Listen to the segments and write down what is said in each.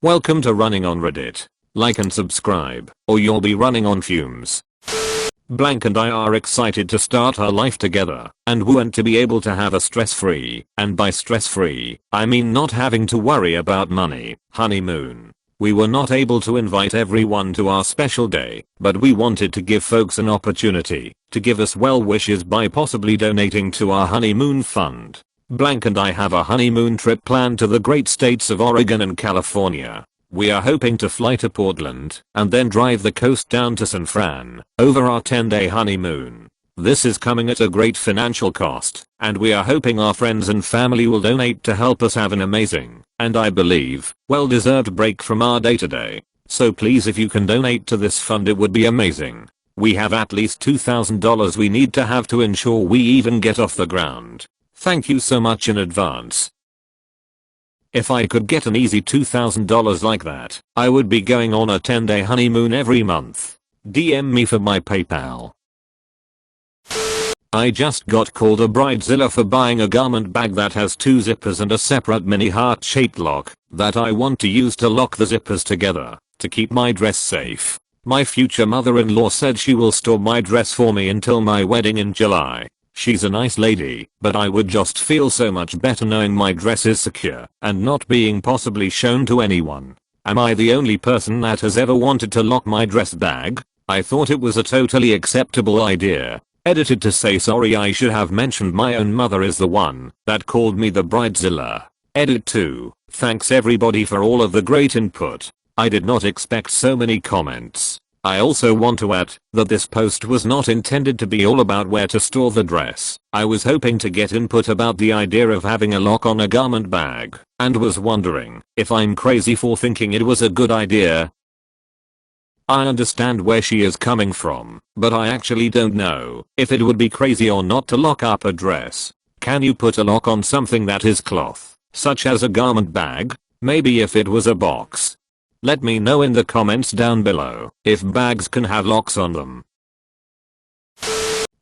Welcome to Running on Reddit. Like and subscribe, or you'll be running on fumes. Blank and I are excited to start our life together, and want to be able to have a stress-free, and by stress-free, I mean not having to worry about money, honeymoon. We were not able to invite everyone to our special day, but we wanted to give folks an opportunity to give us well wishes by possibly donating to our honeymoon fund. Blank and I have a honeymoon trip planned to the great states of Oregon and California. We are hoping to fly to Portland and then drive the coast down to San Fran over our 10-day honeymoon. This is coming at a great financial cost, and we are hoping our friends and family will donate to help us have an amazing, and I believe, well-deserved break from our day-to-day. So please, if you can donate to this fund, it would be amazing. We have at least $2,000 we need to have to ensure we even get off the ground. Thank you so much in advance. If I could get an easy $2,000 like that, I would be going on a 10-day honeymoon every month. DM me for my PayPal. I just got called a bridezilla for buying a garment bag that has 2 zippers and a separate mini heart-shaped lock that I want to use to lock the zippers together to keep my dress safe. My future mother-in-law said she will store my dress for me until my wedding in July. She's a nice lady, but I would just feel so much better knowing my dress is secure and not being possibly shown to anyone. Am I the only person that has ever wanted to lock my dress bag? I thought it was a totally acceptable idea. Edited to say sorry, I should have mentioned my own mother is the one that called me the bridezilla. Edit 2. Thanks everybody for all of the great input. I did not expect so many comments. I also want to add that this post was not intended to be all about where to store the dress. I was hoping to get input about the idea of having a lock on a garment bag, and was wondering if I'm crazy for thinking it was a good idea. I understand where she is coming from, but I actually don't know if it would be crazy or not to lock up a dress. Can you put a lock on something that is cloth, such as a garment bag? Maybe if it was a box. Let me know in the comments down below if bags can have locks on them.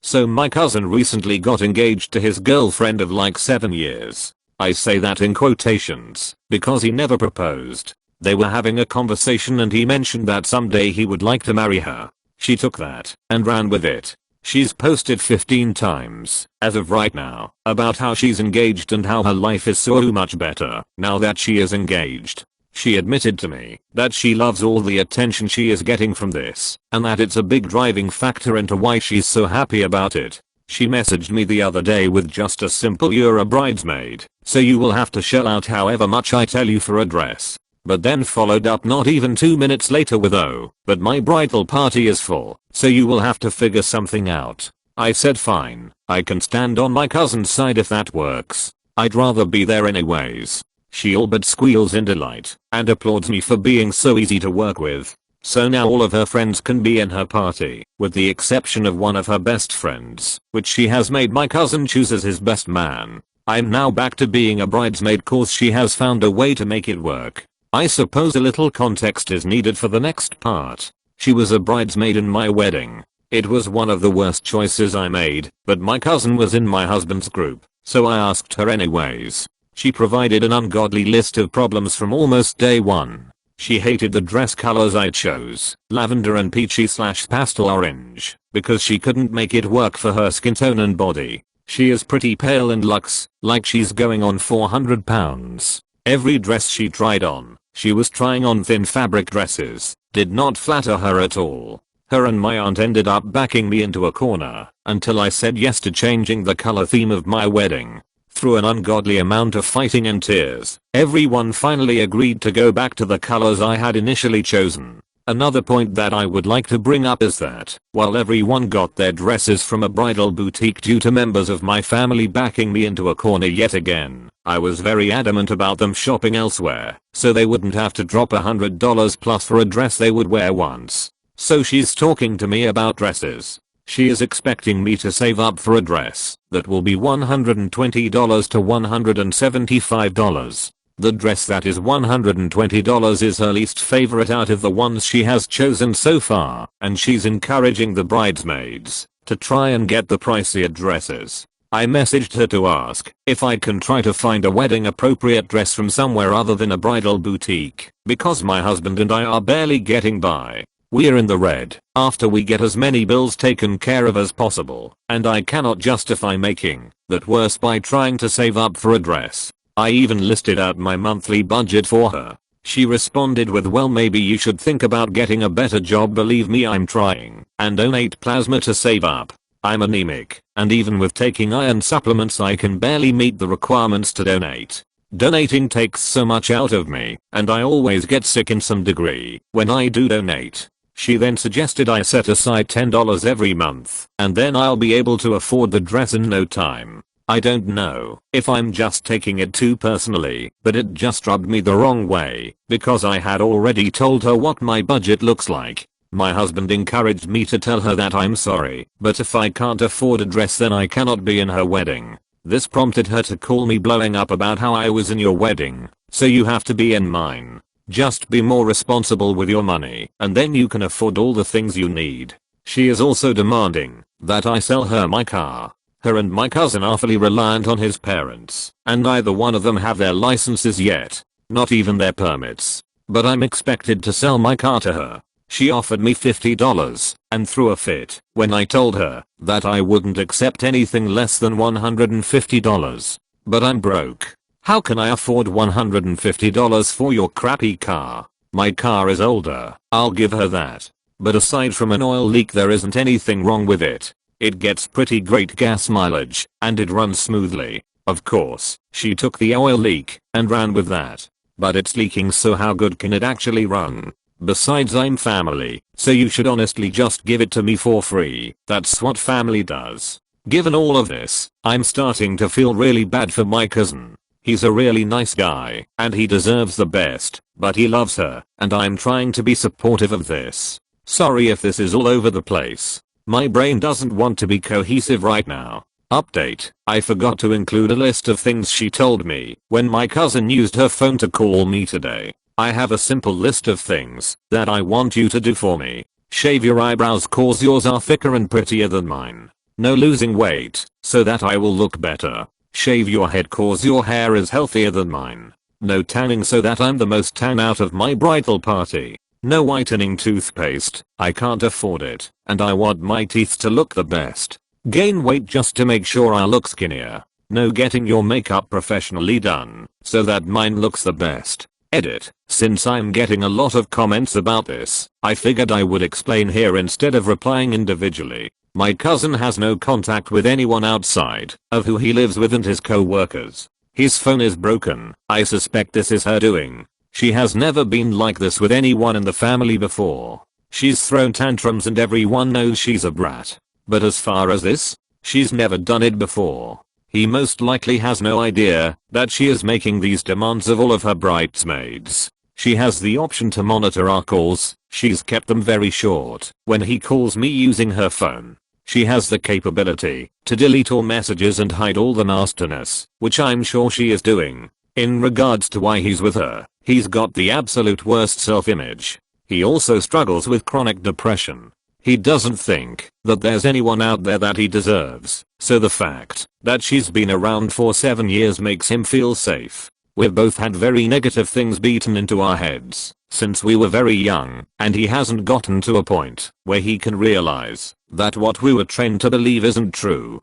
So my cousin recently got engaged to his girlfriend of like 7 years. I say that in quotations because he never proposed. They were having a conversation and he mentioned that someday he would like to marry her. She took that and ran with it. She's posted 15 times, as of right now, about how she's engaged and how her life is so much better now that she is engaged. She admitted to me that she loves all the attention she is getting from this, and that it's a big driving factor into why she's so happy about it. She messaged me the other day with just a simple "You're a bridesmaid, so you will have to shell out however much I tell you for a dress." But then followed up not even 2 minutes later with "Oh, but my bridal party is full, so you will have to figure something out." I said fine, I can stand on my cousin's side if that works. I'd rather be there anyways. She all but squeals in delight and applauds me for being so easy to work with. So now all of her friends can be in her party, with the exception of one of her best friends, which she has made my cousin choose as his best man. I'm now back to being a bridesmaid cause she has found a way to make it work. I suppose a little context is needed for the next part. She was a bridesmaid in my wedding. It was one of the worst choices I made, but my cousin was in my husband's group, so I asked her anyways. She provided an ungodly list of problems from almost day one. She hated the dress colors I chose, lavender and peachy/pastel orange, because she couldn't make it work for her skin tone and body. She is pretty pale and looks like she's going on 400 pounds. Every dress she tried on, she was trying on thin fabric dresses, did not flatter her at all. Her and my aunt ended up backing me into a corner until I said yes to changing the color theme of my wedding. Through an ungodly amount of fighting and tears, everyone finally agreed to go back to the colors I had initially chosen. Another point that I would like to bring up is that, while everyone got their dresses from a bridal boutique due to members of my family backing me into a corner yet again, I was very adamant about them shopping elsewhere, so they wouldn't have to drop $100 plus for a dress they would wear once. So she's talking to me about dresses. She is expecting me to save up for a dress that will be $120 to $175. The dress that is $120 is her least favorite out of the ones she has chosen so far, and she's encouraging the bridesmaids to try and get the pricier dresses. I messaged her to ask if I can try to find a wedding appropriate dress from somewhere other than a bridal boutique, because my husband and I are barely getting by. We're in the red after we get as many bills taken care of as possible, and I cannot justify making that worse by trying to save up for a dress. I even listed out my monthly budget for her. She responded with, well, maybe you should think about getting a better job. Believe me, I'm trying, and donate plasma to save up. I'm anemic, and even with taking iron supplements I can barely meet the requirements to donate. Donating takes so much out of me, and I always get sick in some degree when I do donate. She then suggested I set aside $10 every month, and then I'll be able to afford the dress in no time. I don't know if I'm just taking it too personally, but it just rubbed me the wrong way, because I had already told her what my budget looks like. My husband encouraged me to tell her that I'm sorry, but if I can't afford a dress then I cannot be in her wedding. This prompted her to call me blowing up about how I was in your wedding, so you have to be in mine. Just be more responsible with your money, and then you can afford all the things you need. She is also demanding that I sell her my car. Her and my cousin are fully reliant on his parents, and neither one of them have their licenses yet, not even their permits. But I'm expected to sell my car to her. She offered me $50 and threw a fit when I told her that I wouldn't accept anything less than $150. But I'm broke. How can I afford $150 for your crappy car? My car is older, I'll give her that. But aside from an oil leak there isn't anything wrong with it. It gets pretty great gas mileage, and it runs smoothly. Of course, she took the oil leak and ran with that. But it's leaking, so how good can it actually run? Besides, I'm family, so you should honestly just give it to me for free. That's what family does. Given all of this, I'm starting to feel really bad for my cousin. He's a really nice guy, and he deserves the best, but he loves her, and I'm trying to be supportive of this. Sorry if this is all over the place. My brain doesn't want to be cohesive right now. Update: I forgot to include a list of things she told me when my cousin used her phone to call me today. I have a simple list of things that I want you to do for me. Shave your eyebrows cause yours are thicker and prettier than mine. No losing weight so that I will look better. Shave your head cause your hair is healthier than mine. No tanning so that I'm the most tan out of my bridal party. No whitening toothpaste, I can't afford it, and I want my teeth to look the best. Gain weight just to make sure I look skinnier. No getting your makeup professionally done so that mine looks the best. Edit: since I'm getting a lot of comments about this, I figured I would explain here instead of replying individually. My cousin has no contact with anyone outside of who he lives with and his co-workers. His phone is broken. I suspect this is her doing. She has never been like this with anyone in the family before. She's thrown tantrums and everyone knows she's a brat. But as far as this, she's never done it before. He most likely has no idea that she is making these demands of all of her bridesmaids. She has the option to monitor our calls. She's kept them very short when he calls me using her phone. She has the capability to delete all messages and hide all the nastiness, which I'm sure she is doing. In regards to why he's with her, he's got the absolute worst self-image. He also struggles with chronic depression. He doesn't think that there's anyone out there that he deserves, so the fact that she's been around for 7 years makes him feel safe. We've both had very negative things beaten into our heads since we were very young, and he hasn't gotten to a point where he can realize that what we were trained to believe isn't true.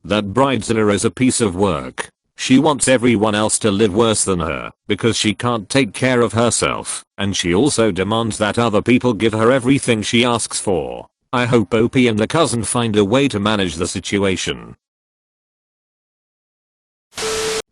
That Bridezilla is a piece of work. She wants everyone else to live worse than her because she can't take care of herself, and she also demands that other people give her everything she asks for. I hope OP and the cousin find a way to manage the situation.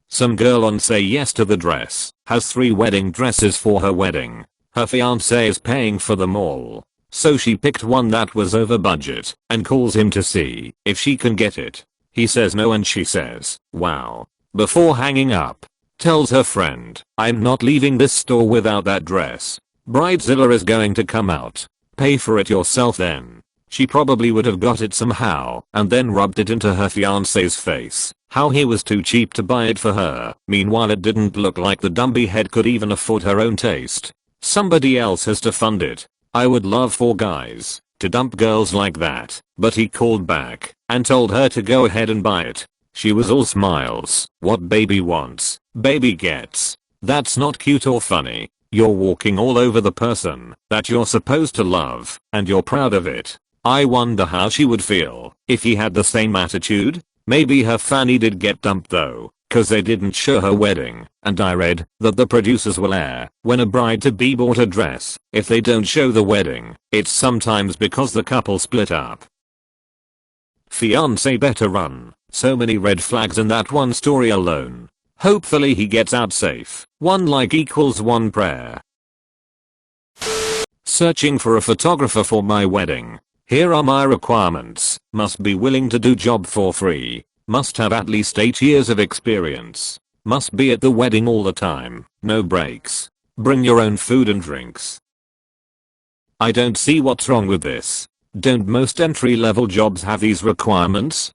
Some girl on Say Yes to the Dress has 3 wedding dresses for her wedding. Her fiance is paying for them all, so she picked one that was over budget and calls him to see if she can get it. He says no and she says, wow. Before hanging up, tells her friend, I'm not leaving this store without that dress. Bridezilla is going to come out. Pay for it yourself then. She probably would have got it somehow and then rubbed it into her fiance's face how he was too cheap to buy it for her. Meanwhile, it didn't look like the dumpy head could even afford her own taste. Somebody else has to fund it. I would love for guys to dump girls like that, but he called back and told her to go ahead and buy it. She was all smiles. What baby wants, baby gets. That's not cute or funny. You're walking all over the person that you're supposed to love, and you're proud of it. I wonder how she would feel if he had the same attitude. Maybe her fanny did get dumped though, cause they didn't show her wedding, and I read that the producers will air when a bride-to-be bought a dress. If they don't show the wedding, it's sometimes because the couple split up. Fiance better run. So many red flags in that one story alone. Hopefully he gets out safe. One like equals one prayer. Searching for a photographer for my wedding. Here are my requirements. Must be willing to do job for free. Must have at least 8 years of experience. Must be at the wedding all the time. No breaks. Bring your own food and drinks. I don't see what's wrong with this. Don't most entry-level jobs have these requirements?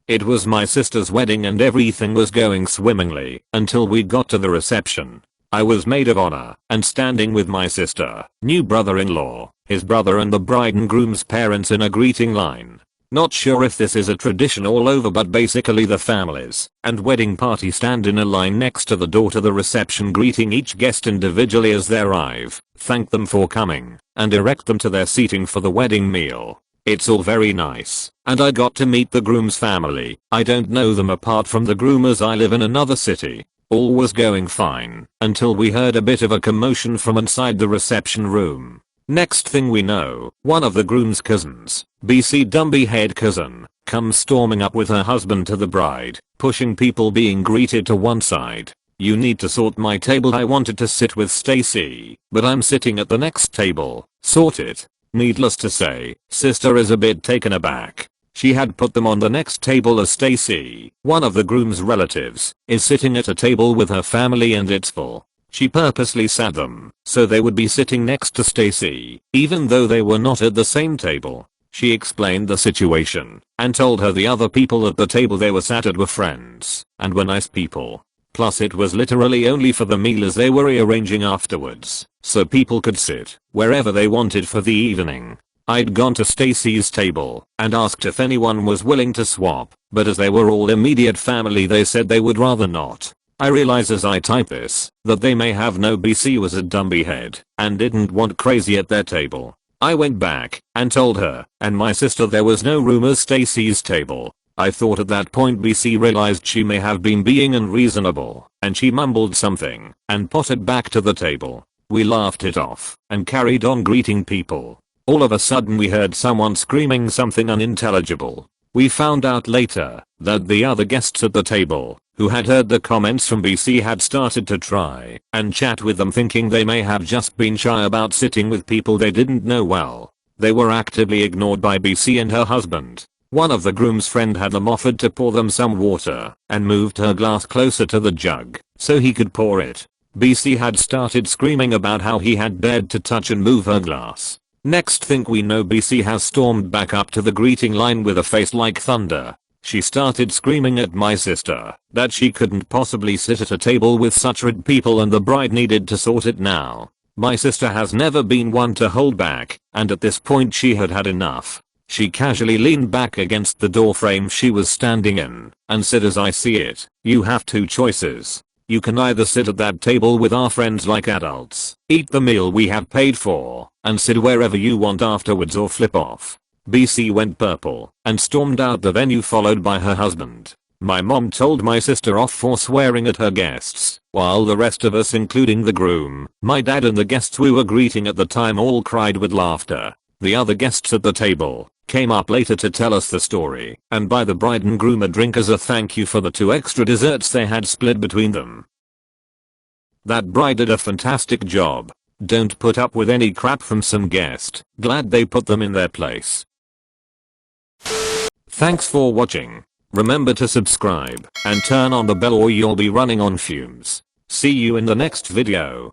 It was my sister's wedding and everything was going swimmingly until we got to the reception. I was maid of honor and standing with my sister, new brother-in-law, his brother and the bride and groom's parents in a greeting line. Not sure if this is a tradition all over, but basically the families and wedding party stand in a line next to the door to the reception, greeting each guest individually as they arrive, thank them for coming, and direct them to their seating for the wedding meal. It's all very nice, and I got to meet the groom's family. I don't know them apart from the groom as I live in another city. All was going fine until we heard a bit of a commotion from inside the reception room. Next thing we know, one of the groom's cousins, BC Dumby head cousin, comes storming up with her husband to the bride, pushing people being greeted to one side. You need to sort my table. I wanted to sit with Stacy, but I'm sitting at the next table. Sort it. Needless to say, sister is a bit taken aback. She had put them on the next table as Stacy, one of the groom's relatives, is sitting at a table with her family and it's full. She purposely sat them so they would be sitting next to Stacy, even though they were not at the same table. She explained the situation and told her the other people at the table they were sat at were friends and were nice people. Plus it was literally only for the meal as they were rearranging afterwards, so people could sit wherever they wanted for the evening. I'd gone to Stacy's table and asked if anyone was willing to swap, but as they were all immediate family they said they would rather not. I realize as I type this that they may have no BC was a Dumby head and didn't want crazy at their table. I went back and told her and my sister there was no room at Stacy's table. I thought at that point BC realized she may have been being unreasonable and she mumbled something and potted back to the table. We laughed it off and carried on greeting people. All of a sudden we heard someone screaming something unintelligible. We found out later that the other guests at the table who had heard the comments from BC had started to try and chat with them, thinking they may have just been shy about sitting with people they didn't know well. They were actively ignored by BC and her husband. One of the groom's friend had them offered to pour them some water and moved her glass closer to the jug so he could pour it. BC had started screaming about how he had dared to touch and move her glass. Next thing we know BC has stormed back up to the greeting line with a face like thunder. She started screaming at my sister that she couldn't possibly sit at a table with such rude people and the bride needed to sort it now. My sister has never been one to hold back, and at this point she had had enough. She casually leaned back against the door frame she was standing in and said, as I see it, you have two choices. You can either sit at that table with our friends like adults, eat the meal we have paid for, and sit wherever you want afterwards, or flip off. BC went purple and stormed out the venue followed by her husband. My mom told my sister off for swearing at her guests, while the rest of us, including the groom, my dad and the guests we were greeting at the time, all cried with laughter. The other guests at the table came up later to tell us the story and buy the bride and groom a drink as a thank you for the 2 extra desserts they had split between them. That bride did a fantastic job. Don't put up with any crap from some guest. Glad they put them in their place. Thanks for watching. Remember to subscribe and turn on the bell or you'll be running on fumes. See you in the next video.